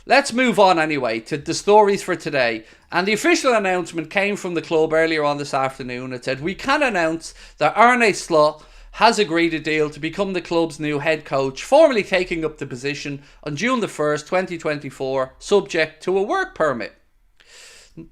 let's move on anyway to the stories for today. And the official announcement came from the club earlier on this afternoon. It said, we can announce that Arne Slot has agreed a deal to become the club's new head coach, formally taking up the position on June the 1st, 2024, subject to a work permit.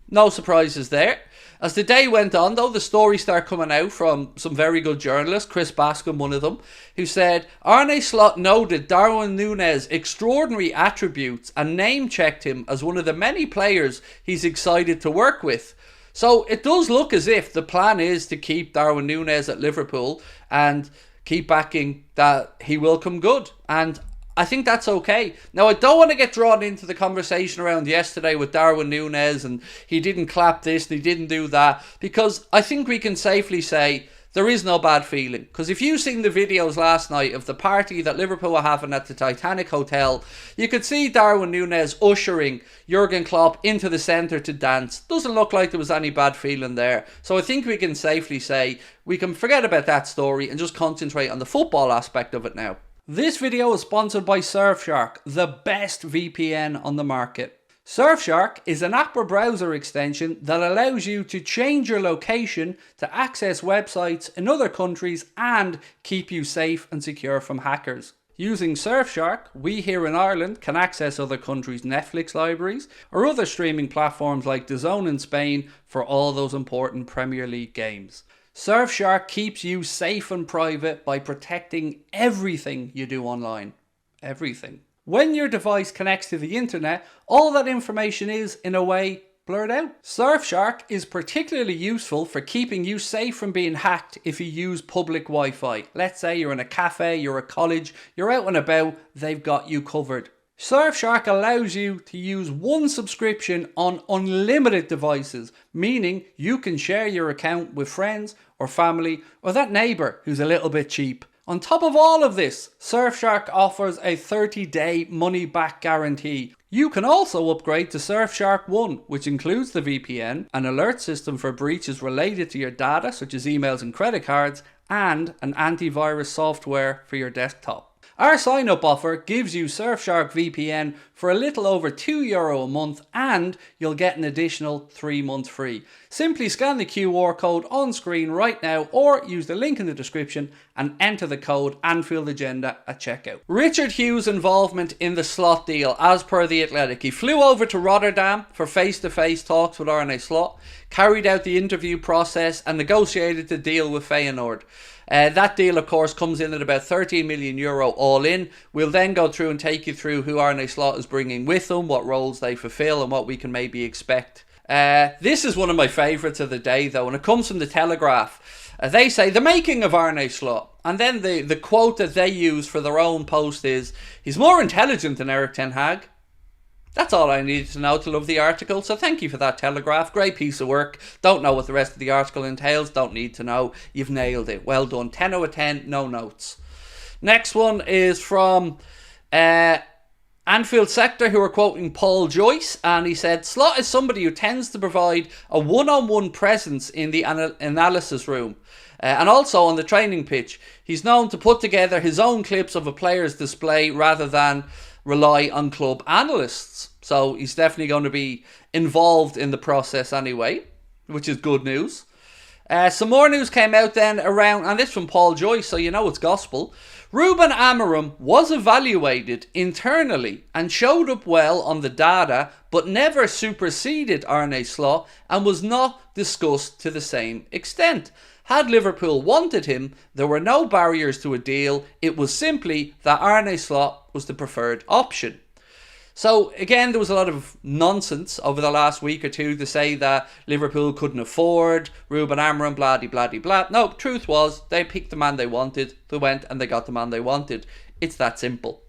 No surprises there. As the day went on, though, the stories start coming out from some very good journalists, Chris Bascom, one of them, who said Arne Slot noted Darwin Núñez' extraordinary attributes and name-checked him as one of the many players he's excited to work with. So it does look as if the plan is to keep Darwin Núñez at Liverpool and keep backing that he will come good. And I think that's okay. Now, I don't want to get drawn into the conversation around yesterday with Darwin Núñez and he didn't clap this and he didn't do that, because I think we can safely say there is no bad feeling. Because if you've seen the videos last night of the party that Liverpool were having at the Titanic Hotel, you could see Darwin Núñez ushering Jurgen Klopp into the centre to dance. Doesn't look like there was any bad feeling there. So I think we can safely say we can forget about that story and just concentrate on the football aspect of it now. This video is sponsored by Surfshark, the best VPN on the market. Surfshark is an app or browser extension that allows you to change your location to access websites in other countries and keep you safe and secure from hackers. Using Surfshark, we here in Ireland can access other countries' Netflix libraries or other streaming platforms like DAZN in Spain for all those important Premier League games. Surfshark keeps you safe and private by protecting everything you do online. Everything. When your device connects to the internet, all that information is, in a way, blurred out. Surfshark is particularly useful for keeping you safe from being hacked if you use public Wi-Fi. Let's say you're in a cafe, you're at college, you're out and about, they've got you covered. Surfshark allows you to use one subscription on unlimited devices, meaning you can share your account with friends or family or that neighbour who's a little bit cheap. On top of all of this, Surfshark offers a 30-day money-back guarantee. You can also upgrade to Surfshark One, which includes the VPN, an alert system for breaches related to your data such as emails and credit cards, and an antivirus software for your desktop. Our sign-up offer gives you Surfshark VPN for a little over €2 a month, and you'll get an additional 3 months free. Simply scan the QR code on screen right now or use the link in the description and enter the code Anfield Agenda at checkout. Richard Hughes' involvement in the Slot deal, as per The Athletic. He flew over to Rotterdam for face-to-face talks with Arne Slot, carried out the interview process and negotiated the deal with Feyenoord. That deal, of course, comes in at about €13 million all in. We'll then go through and take you through who Arne Slot is bringing with them, what roles they fulfill, and what we can maybe expect. This is one of my favourites of the day, though, and it comes from the Telegraph. They say, the making of Arne Slot. And then the quote that they use for their own post is, he's more intelligent than Erik ten Hag. That's all I needed to know to love the article, so thank you for that, Telegraph. Great piece of work. Don't know what the rest of the article entails, don't need to know. You've nailed it. Well done. 10 out of 10, no notes. Next one is from Anfield Sector, who are quoting Paul Joyce, and he said, Slot is somebody who tends to provide a one-on-one presence in the analysis room. And also on the training pitch. He's known to put together his own clips of a player's display rather than rely on club analysts. So he's definitely going to be involved in the process anyway, which is good news. Some more news came out then around, and this from Paul Joyce, so you know it's gospel. Ruben Amorim was evaluated internally and showed up well on the data, but never superseded Arne Slot and was not discussed to the same extent. Had Liverpool wanted him, there were no barriers to a deal. It was simply that Arne Slot was the preferred option. So again, there was a lot of nonsense over the last week or two to say that Liverpool couldn't afford Ruben Amorim, blah de blah de blah. No, truth was they picked the man they wanted. They went and they got the man they wanted. It's that simple.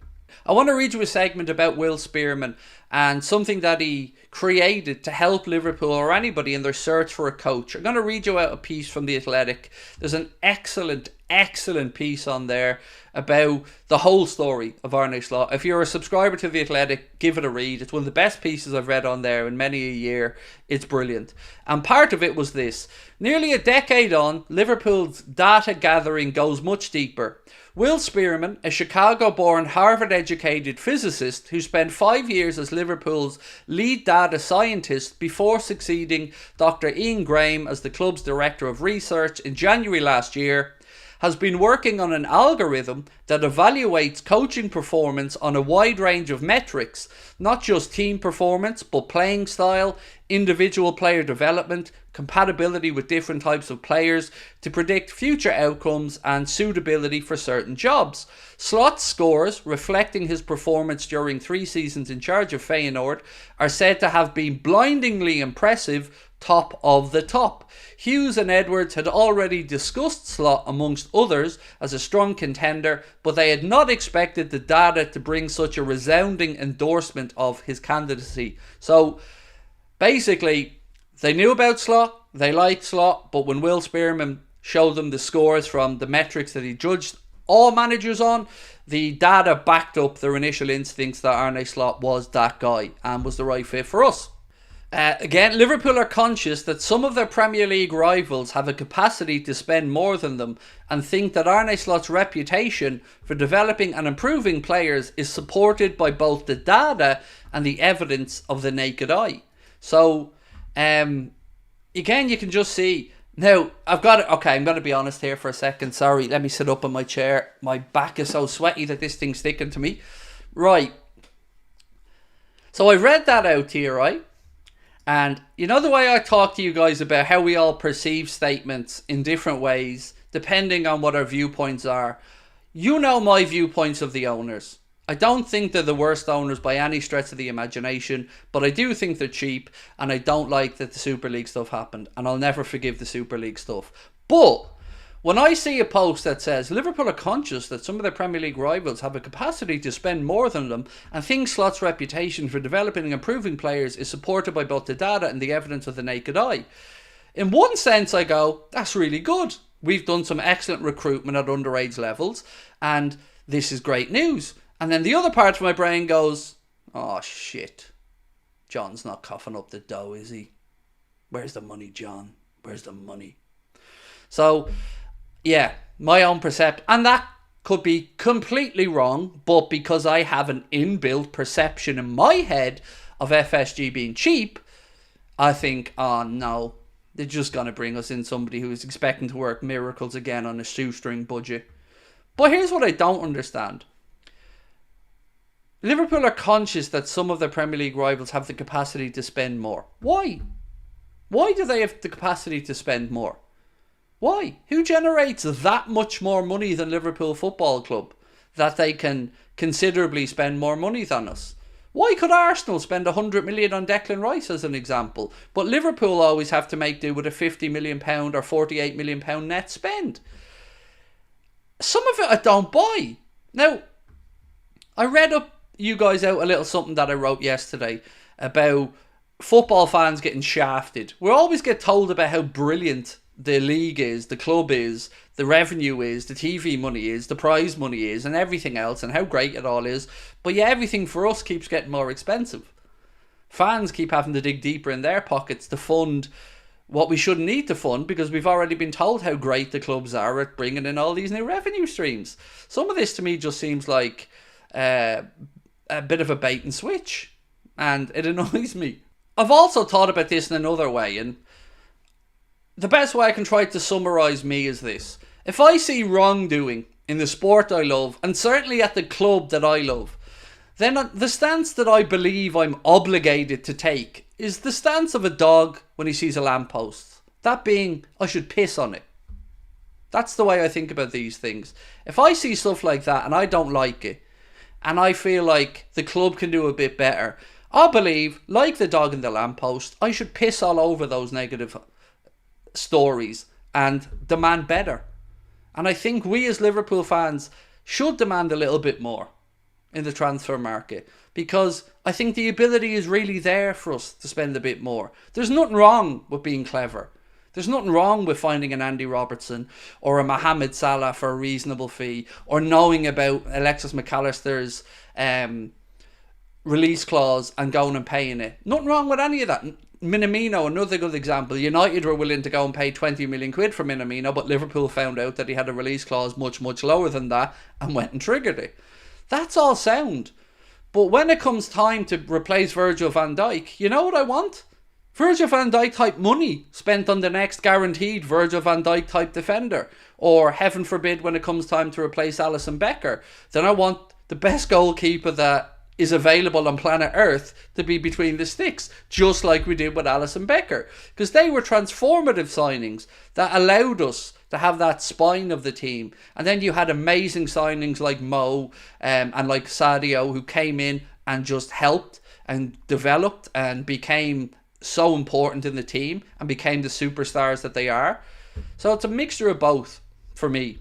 I want to read you a segment about Will Spearman and something that he created to help Liverpool or anybody in their search for a coach. I'm going to read you out a piece from The Athletic. There's an excellent excellent piece on there about the whole story of Arne Slot. If you're a subscriber to The Athletic, give it a read. It's one of the best pieces I've read on there in many a year. It's brilliant. And part of it was this. Nearly a decade on, Liverpool's data gathering goes much deeper. Will Spearman, a Chicago-born, Harvard-educated physicist who spent 5 years as Liverpool's lead data scientist before succeeding Dr. Ian Graham as the club's director of research in January last year, has been working on an algorithm that evaluates coaching performance on a wide range of metrics, not just team performance, but playing style, individual player development, compatibility with different types of players to predict future outcomes and suitability for certain jobs. Slot's scores, reflecting his performance during 3 seasons in charge of Feyenoord, are said to have been blindingly impressive, top of the top. Hughes and Edwards had already discussed Slot amongst others as a strong contender, but they had not expected the data to bring such a resounding endorsement of his candidacy. So basically, they knew about Slot, they liked Slot, but when Will Spearman showed them the scores from the metrics that he judged all managers on, the data backed up their initial instincts that Arne Slot was that guy and was the right fit for us. Again, Liverpool are conscious that some of their Premier League rivals have a capacity to spend more than them and think that Arne Slot's reputation for developing and improving players is supported by both the data and the evidence of the naked eye. So, again, you can just see. Now, I've got it. Okay, I'm going to be honest here for a second. Sorry, let me sit up in my chair. My back is so sweaty that this thing's sticking to me. Right. So I've read that out to you, right? And you know the way I talk to you guys about how we all perceive statements in different ways, depending on what our viewpoints are. You know my viewpoints of the owners. I don't think they're the worst owners by any stretch of the imagination, but I do think they're cheap, and I don't like that the Super League stuff happened, and I'll never forgive the Super League stuff. But when I see a post that says Liverpool are conscious that some of their Premier League rivals have a capacity to spend more than them and think Slot's reputation for developing and improving players is supported by both the data and the evidence of the naked eye, in one sense I go, that's really good. We've done some excellent recruitment at underage levels and this is great news. And then the other part of my brain goes, oh shit, John's not coughing up the dough, is he? Where's the money, John? Where's the money? So yeah, my own perception, and that could be completely wrong, but because I have an inbuilt perception in my head of FSG being cheap, I think, oh no, they're just going to bring us in somebody who is expecting to work miracles again on a shoestring budget. But here's what I don't understand. Liverpool are conscious that some of their Premier League rivals have the capacity to spend more. Why? Why do they have the capacity to spend more? Why? Who generates that much more money than Liverpool Football Club that they can considerably spend more money than us? Why could Arsenal spend 100 million on Declan Rice as an example, but Liverpool always have to make do with a £50 million or £48 million net spend? Some of it I don't buy. Now, I read up you guys out a little something that I wrote yesterday about football fans getting shafted. We always get told about how brilliant the league is, the club is, the revenue is, the TV money is, the prize money is, and everything else, and how great it all is. But yeah, everything for us keeps getting more expensive. Fans keep having to dig deeper in their pockets to fund what we shouldn't need to fund because we've already been told how great the clubs are at bringing in all these new revenue streams. Some of this to me just seems like a bit of a bait and switch, and it annoys me. I've also thought about this in another way, and the best way I can try to summarise me is this. If I see wrongdoing in the sport I love, and certainly at the club that I love, then the stance that I believe I'm obligated to take is the stance of a dog when he sees a lamppost. That being, I should piss on it. That's the way I think about these things. If I see stuff like that and I don't like it, and I feel like the club can do a bit better, I believe, like the dog in the lamppost, I should piss all over those negative stories and demand better. And I think we as Liverpool fans should demand a little bit more in the transfer market, because I think the ability is really there for us to spend a bit more. There's nothing wrong with being clever. There's nothing wrong with finding an Andy Robertson or a Mohamed Salah for a reasonable fee, or knowing about Alexis McAllister's release clause and going and paying it. Nothing wrong with any of that. Minamino, another good example. United were willing to go and pay 20 million quid for Minamino, but Liverpool found out that he had a release clause much, much lower than that and went and triggered it. That's all sound. But when it comes time to replace Virgil van Dijk, you know what I want? Virgil van Dijk type money spent on the next guaranteed Virgil van Dijk type defender. Or, heaven forbid, when it comes time to replace Alisson Becker, then I want the best goalkeeper that is available on planet Earth to be between the sticks, just like we did with Alisson Becker, because they were transformative signings that allowed us to have that spine of the team. And then you had amazing signings like Mo and like Sadio, who came in and just helped and developed and became so important in the team and became the superstars that they are. So it's a mixture of both for me.